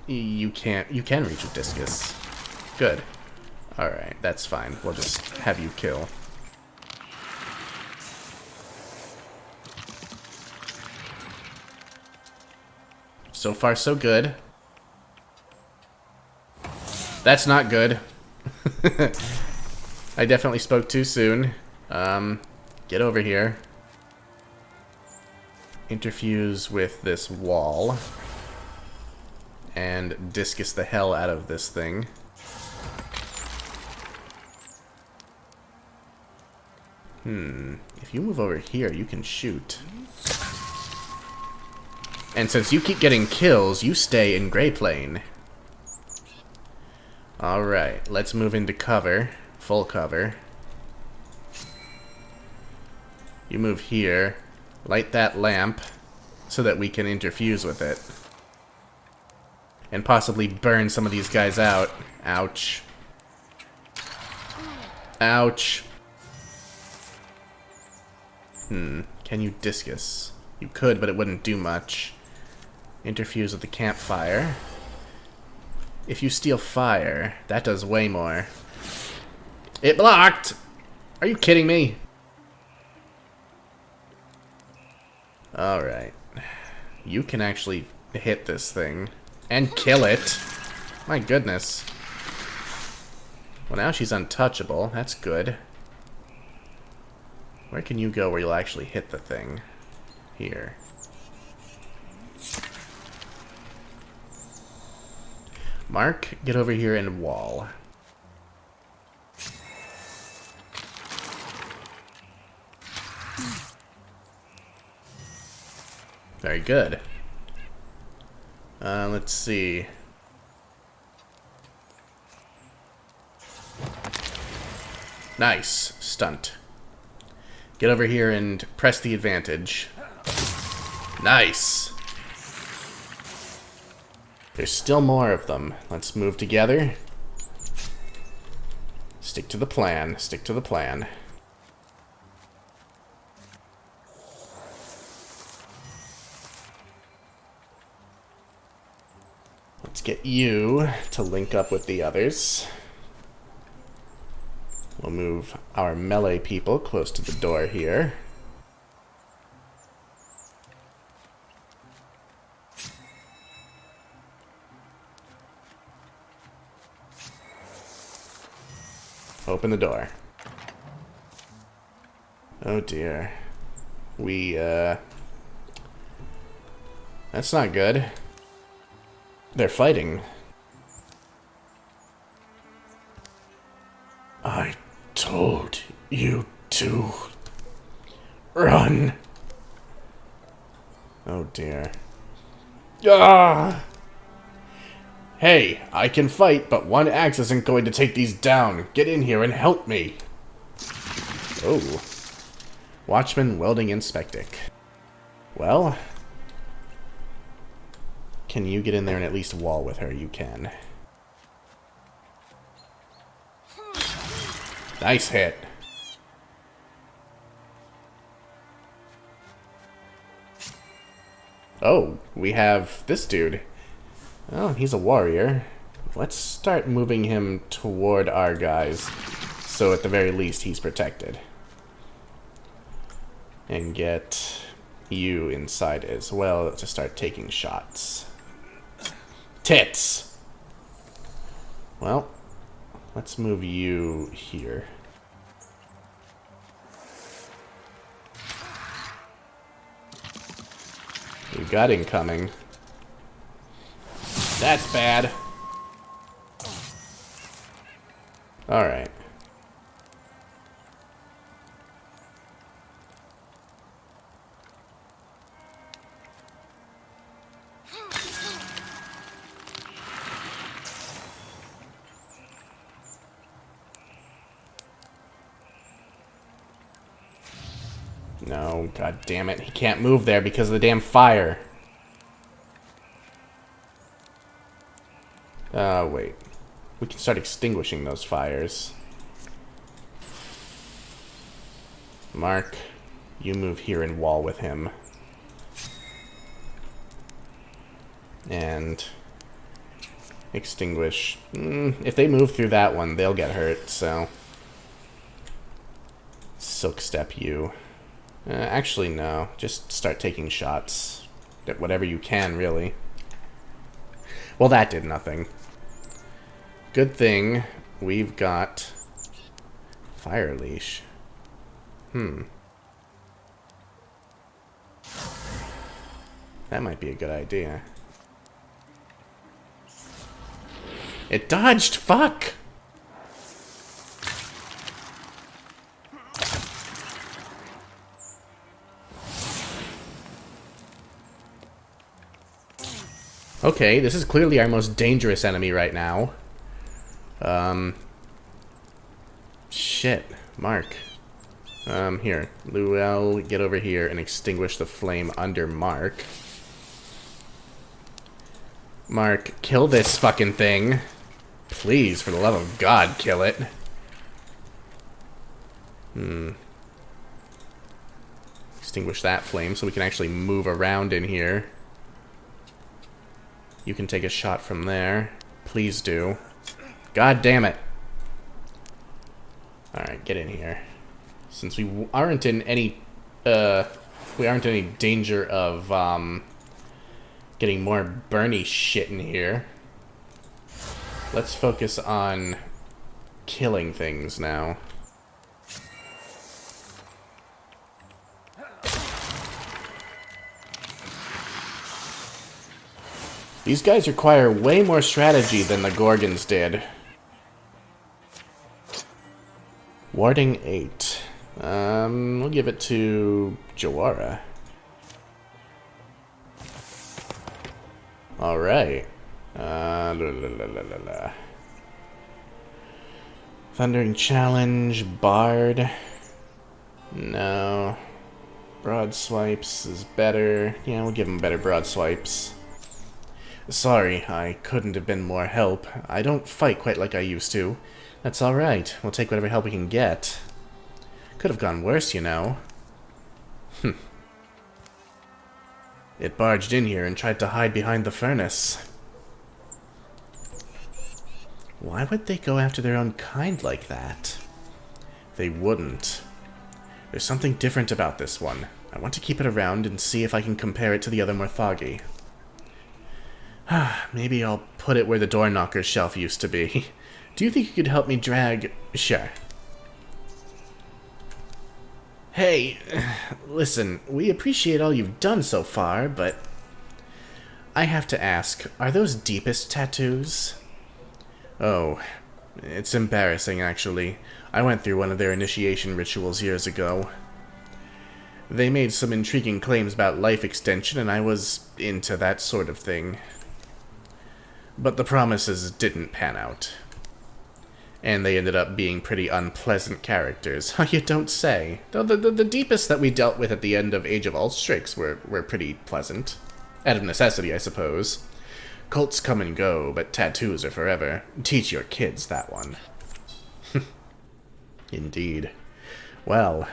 you can't... You can reach with discus. Good. Alright, that's fine. We'll just have you kill. So far, so good. That's not good. I definitely spoke too soon. Get over here. Interfuse with this wall. And discus the hell out of this thing. If you move over here, you can shoot. And since you keep getting kills, you stay in Grey Plane. Alright, let's move into cover. Full cover. You move here. Light that lamp so that we can interfuse with it. And possibly burn some of these guys out. Ouch. Ouch. Can you discus? You could, but it wouldn't do much. Interfuse with the campfire. If you steal fire, that does way more. It blocked! Are you kidding me? Alright. You can actually hit this thing. And kill it. My goodness. Well, now she's untouchable. That's good. Where can you go where you'll actually hit the thing? Here. Mark, get over here and wall. Very good. Let's see. Nice. Stunt. Get over here and press the advantage. Nice. There's still more of them. Let's move together. Stick to the plan. Stick to the plan. Let's get you to link up with the others. We'll move our melee people close to the door here. Open the door. Oh dear. That's not good. They're fighting. I told you to run. Oh dear. Ah! Hey, I can fight, but one axe isn't going to take these down. Get in here and help me. Oh. Watchman welding inspectic. Well, can you get in there and at least wall with her? You can. Nice hit. Oh, we have this dude. Oh, he's a warrior. Let's start moving him toward our guys, so at the very least he's protected. And get you inside as well to start taking shots. Tits! Well, let's move you here. We got incoming. That's bad. Alright. No, god damn it. He can't move there because of the damn fire. Wait. We can start extinguishing those fires. Mark, you move here and wall with him. And extinguish. If they move through that one, they'll get hurt, so. Silk step you. Actually, no. Just start taking shots. At whatever you can, really. Well, that did nothing. Good thing we've got fire leash. That might be a good idea. It dodged! Fuck! Okay, this is clearly our most dangerous enemy right now. Shit. Mark. Here. Luel, get over here and extinguish the flame under Mark. Mark, kill this fucking thing. Please, for the love of God, kill it. Extinguish that flame so we can actually move around in here. You can take a shot from there. Please do. God damn it. Alright, get in here. Since we aren't in any danger of getting more Bernie shit in here. Let's focus on killing things now. These guys require way more strategy than the Gorgons did. Warding 8. We'll give it to Jawara. Alright. Thundering Challenge, Bard. No. Broad Swipes is better. Yeah, we'll give him better Broad Swipes. Sorry, I couldn't have been more help. I don't fight quite like I used to. That's alright. We'll take whatever help we can get. Could have gone worse, you know. It barged in here and tried to hide behind the furnace. Why would they go after their own kind like that? They wouldn't. There's something different about this one. I want to keep it around and see if I can compare it to the other Morthagi. Maybe I'll put it where the door knocker shelf used to be. Do you think you could help me drag... Sure. Hey, listen, we appreciate all you've done so far, but... I have to ask, are those deepest tattoos? Oh, it's embarrassing, actually. I went through one of their initiation rituals years ago. They made some intriguing claims about life extension, and I was into that sort of thing. But the promises didn't pan out. And they ended up being pretty unpleasant characters. You don't say. Though the deepest that we dealt with at the end of Age of Ulstrix were pretty pleasant. Out of necessity, I suppose. Cults come and go, but tattoos are forever. Teach your kids that one. Indeed. Well,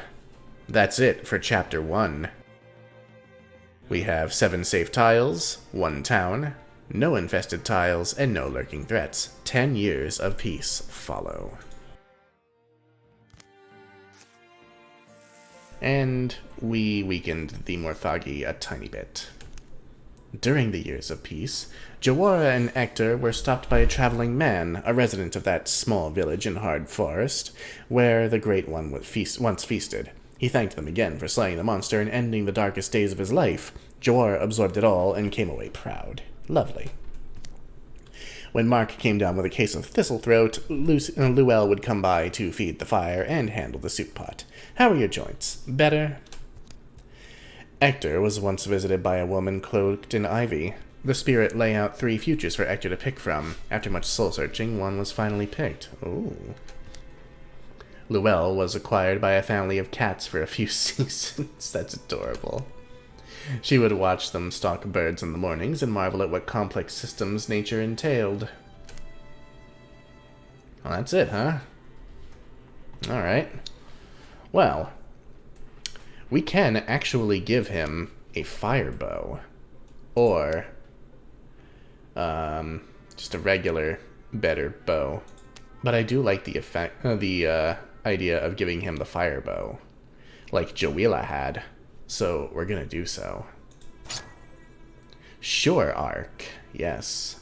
that's it for Chapter 1. We have 7 safe tiles, 1 town, no infested tiles, and no lurking threats. 10 years of peace follow. And we weakened the Morthagi a tiny bit. During the years of peace, Jawara and Ector were stopped by a traveling man, a resident of that small village in Hard Forest, where the Great One once feasted. He thanked them again for slaying the monster and ending the darkest days of his life. Jawara absorbed it all and came away proud. Lovely. When Mark came down with a case of thistlethroat, Luel would come by to feed the fire and handle the soup pot. How are your joints? Better? Ector was once visited by a woman cloaked in ivy. The spirit lay out 3 futures for Ector to pick from. After much soul-searching, one was finally picked. Ooh. Luel was acquired by a family of cats for a few seasons. That's adorable. She would watch them stalk birds in the mornings and marvel at what complex systems nature entailed. Well, that's it, huh? Alright. Well, we can actually give him a fire bow. Or, just a regular, better bow. But I do like the idea of giving him the fire bow, like Joella had. So we're gonna do so. Sure, Arc. Yes.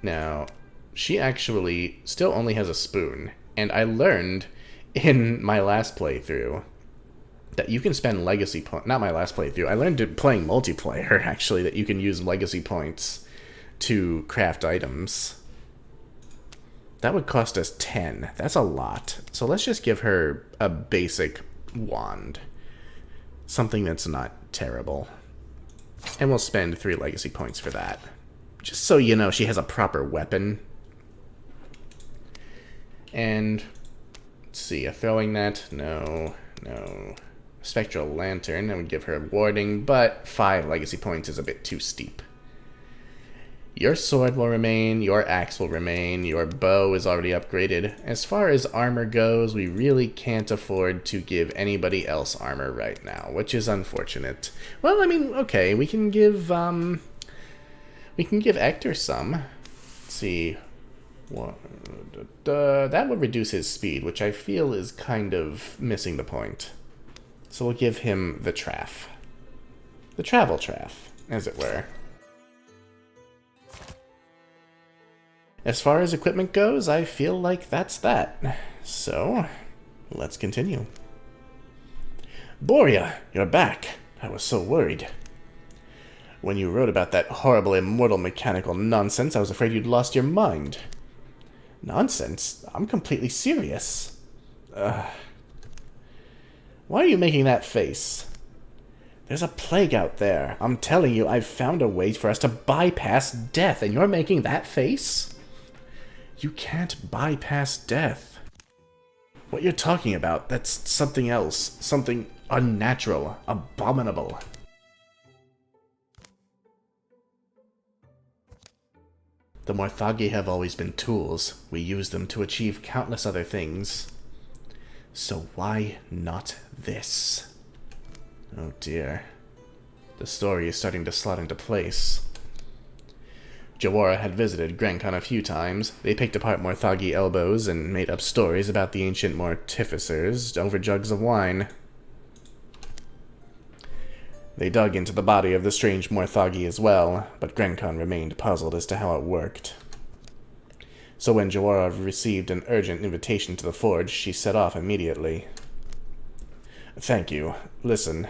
Now, she actually still only has a spoon, and I learned in my last playthrough that you can spend legacy points. Not my last playthrough. I learned it playing multiplayer, actually, that you can use legacy points to craft items. That would cost us 10. That's a lot. So let's just give her a basic wand. Something that's not terrible. And we'll spend 3 legacy points for that. Just so you know, she has a proper weapon. And Let's see, a throwing net? No, no. Spectral lantern, that would give her warding, but 5 legacy points is a bit too steep. Your sword will remain, your axe will remain, your bow is already upgraded. As far as armor goes, we really can't afford to give anybody else armor right now, which is unfortunate. Well, I mean, okay, we can give Hector some. Let's see. That would reduce his speed, which I feel is kind of missing the point. So we'll give him the traff. The travel traff, as it were. As far as equipment goes, I feel like that's that. So, let's continue. Boria, you're back. I was so worried. When you wrote about that horrible immortal mechanical nonsense, I was afraid you'd lost your mind. Nonsense? I'm completely serious. Why are you making that face? There's a plague out there. I'm telling you, I've found a way for us to bypass death, and you're making that face? You can't bypass death. What you're talking about, that's something else. Something unnatural, abominable. The Morthagi have always been tools. We use them to achieve countless other things. So why not this? Oh dear. The story is starting to slot into place. Jawara had visited Grencon a few times. They picked apart Morthagi elbows and made up stories about the ancient mortificers over jugs of wine. They dug into the body of the strange Morthagi as well, but Grencon remained puzzled as to how it worked. So when Jawara received an urgent invitation to the forge, she set off immediately. Thank you. Listen.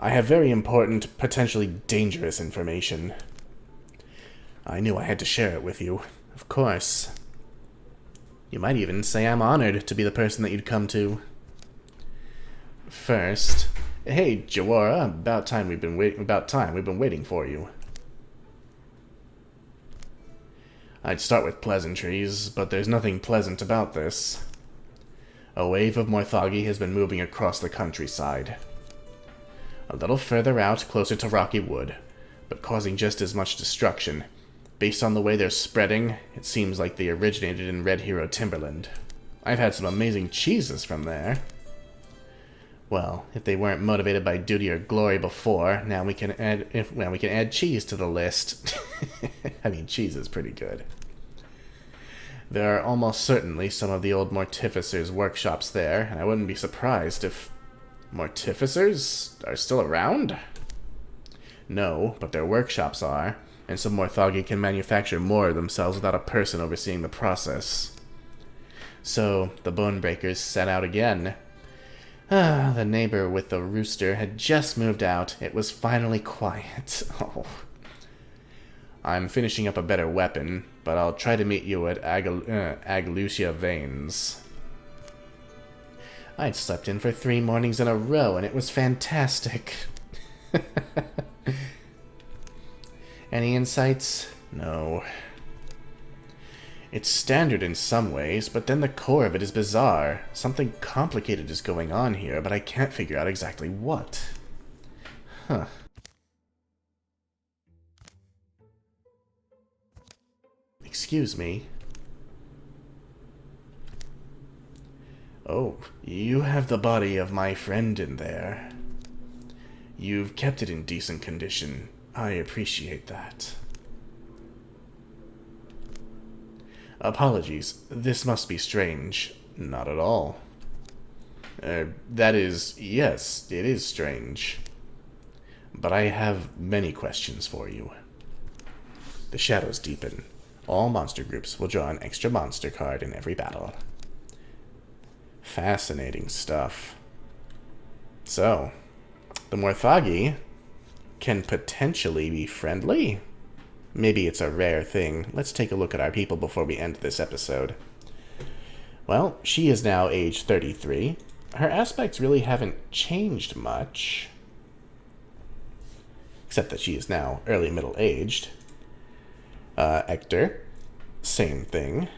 I have very important, potentially dangerous information. I knew I had to share it with you. Of course. You might even say I'm honored to be the person that you'd come to. First, hey, Jawara, about time we've been waiting for you. I'd start with pleasantries, but there's nothing pleasant about this. A wave of Morthagi has been moving across the countryside. A little further out, closer to Rocky Wood, but causing just as much destruction. Based on the way they're spreading, it seems like they originated in Red Hero Timberland. I've had some amazing cheeses from there. Well, if they weren't motivated by duty or glory before, now we can add cheese to the list. I mean, cheese is pretty good. There are almost certainly some of the old Mortificers' workshops there, and I wouldn't be surprised if Mortificers are still around? No, but their workshops are, and some Morthagi can manufacture more of themselves without a person overseeing the process. So, the Bonebreakers set out again. The neighbor with the rooster had just moved out. It was finally quiet. Oh. I'm finishing up a better weapon, but I'll try to meet you at Agalucia Veins. I'd slept in for 3 mornings in a row, and it was fantastic. Any insights? No. It's standard in some ways, but then the core of it is bizarre. Something complicated is going on here, but I can't figure out exactly what. Huh. Excuse me. Oh, you have the body of my friend in there. You've kept it in decent condition. I appreciate that. Apologies, this must be strange. Not at all. That is, yes, it is strange. But I have many questions for you. The shadows deepen. All monster groups will draw an extra monster card in every battle. Fascinating stuff. So, the Morthagi can potentially be friendly? Maybe it's a rare thing. Let's take a look at our people before we end this episode. Well, she is now age 33. Her aspects really haven't changed much. Except that she is now early middle-aged. Hector, same thing.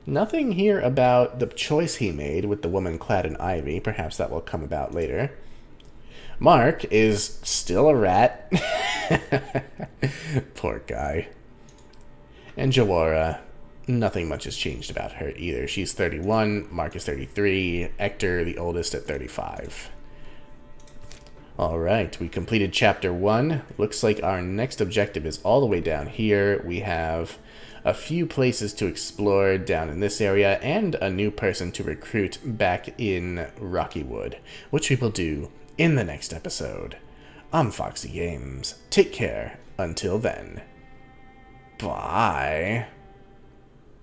Nothing here about the choice he made with the woman clad in ivy. Perhaps that will come about later. Mark is still a rat. Poor guy. And Jawara, nothing much has changed about her either. She's 31, Mark is 33, Hector, the oldest, at 35. Alright, we completed chapter 1. Looks like our next objective is all the way down here. We have a few places to explore down in this area, and a new person to recruit back in Rockywood, which we will do in the next episode. I'm Foxy Games. Take care. Until then. Bye.